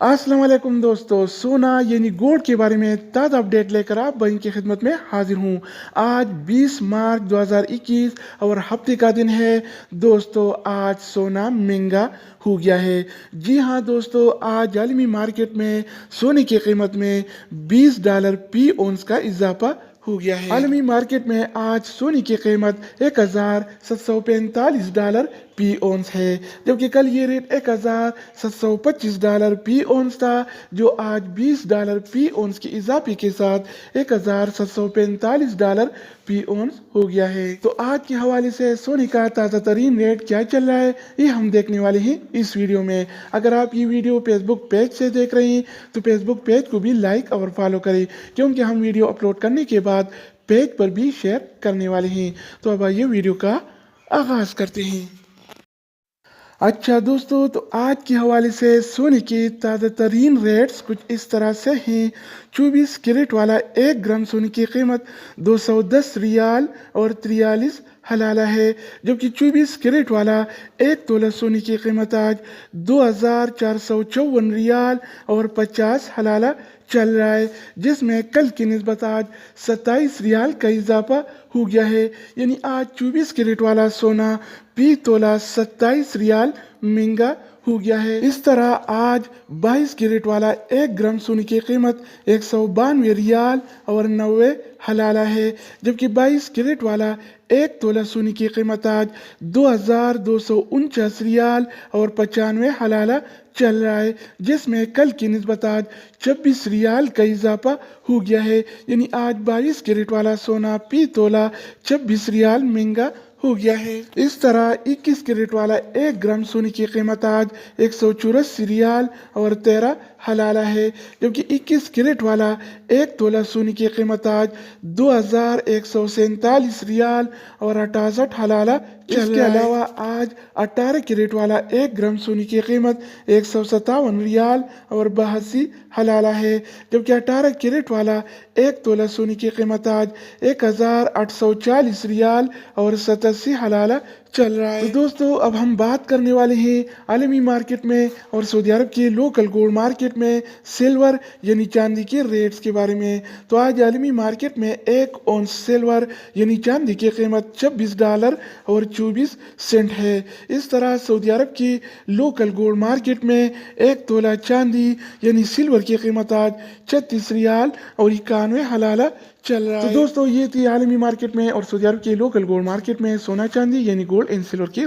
अस्सलाम वालेकुम दोस्तों, सोना यानी गोल्ड के बारे में ताज़ा अपडेट लेकर आप भाई की खिदमत में हाजिर हूँ। आज 20 मार्च 2021 और हफ्ते का दिन है। दोस्तों आज सोना महंगा हो गया है। जी हाँ दोस्तों, आज आलमी मार्केट में सोने की कीमत में $20 फी औंस का इजाफा हो गया है। आलमी मार्केट में आज सोने की कीमत $1745 फी औंस है, जबकि कल ये रेट $1725 फी औंस था, जो आज $20 फी औंस के इजाफे के साथ $1745 फी औंस हो गया है। तो आज के हवाले से सोने का ताज़ा तरीन रेट क्या चल रहा है, ये हम देखने वाले हैं इस वीडियो में। अगर आप ये वीडियो फेसबुक पेज से देख रहे हैं तो फेसबुक पेज को भी लाइक और फॉलो करें, क्योंकि हम वीडियो अपलोड करने के बाद पेज पर भी शेयर करने वाले हैं। तो अब आइए वीडियो का आगाज करते हैं। अच्छा दोस्तों, तो आज के हवाले से सोने के ताज़ा तरीन रेट्स कुछ इस तरह से हैं। 24 कैरेट वाला 1 ग्राम सोने की कीमत 210 रियाल और 43 हलाला है, जबकि 24 कैरेट वाला 1 तोला सोने की कीमत आज 2454 रियाल और 50 हलाला चल रहा है, जिसमें कल की निस्बत आज 27 रियाल का इजाफा हो गया है। यानी आज 24 कैरेट वाला सोना फी तोला 27 रियाल महंगा हो गया है। इस तरह आज 22 कैरेट वाला 1 ग्राम सोने की कीमत 192 रियाल और 90 हलाला है, जबकि 22 कैरेट वाला 1 तोला सोने की कीमत आज 2249 रियाल और 95 हलाला चल रहा है, जिसमें कल की निस्बत आज 26 रियाल का इजाफा हो गया है। यानी आज 22 कैरेट वाला सोना फी तोला 26 रियाल महंगा हो गया है। इस तरह 21 कैरेट वाला 1 ग्राम सोने की कीमत आज 184 रियाल और 13 हलाला है, जबकि 21 कैरेट वाला 1 तोला सोने की कीमत आज 2147 रियाल और 68 हलाला चल रहा है। इसके अलावा आज 18 कैरेट वाला 1 ग्राम सोने की कीमत 157 रियाल और 82 हलाला है, जबकि 18 कैरेट वाला 1 तोला सोने की कीमत आज 1840 रियाल और 87 हलाला चल रहा है। तो दोस्तों अब हम बात करने वाले हैं आलमी मार्केट में और सऊदी अरब के लोकल गोल्ड मार्केट में सिल्वर यानी चांदी के रेट्स के बारे में। तो आज आलमी मार्केट में 1 औंस सिल्वर यानी चांदी की कीमत $26 और 24 सेंट है। इस तरह सऊदी अरब की लोकल गोल्ड मार्केट में 1 तोला चांदी यानी सिल्वर की कीमत आज 36 रियाल और 91 हलाला चल रहा है। तो दोस्तों ये थी आलमी मार्केट में और सऊदी अरब के लोकल गोल्ड मार्केट में सोना चांदी यानी गोल्ड एंड सिल्वर की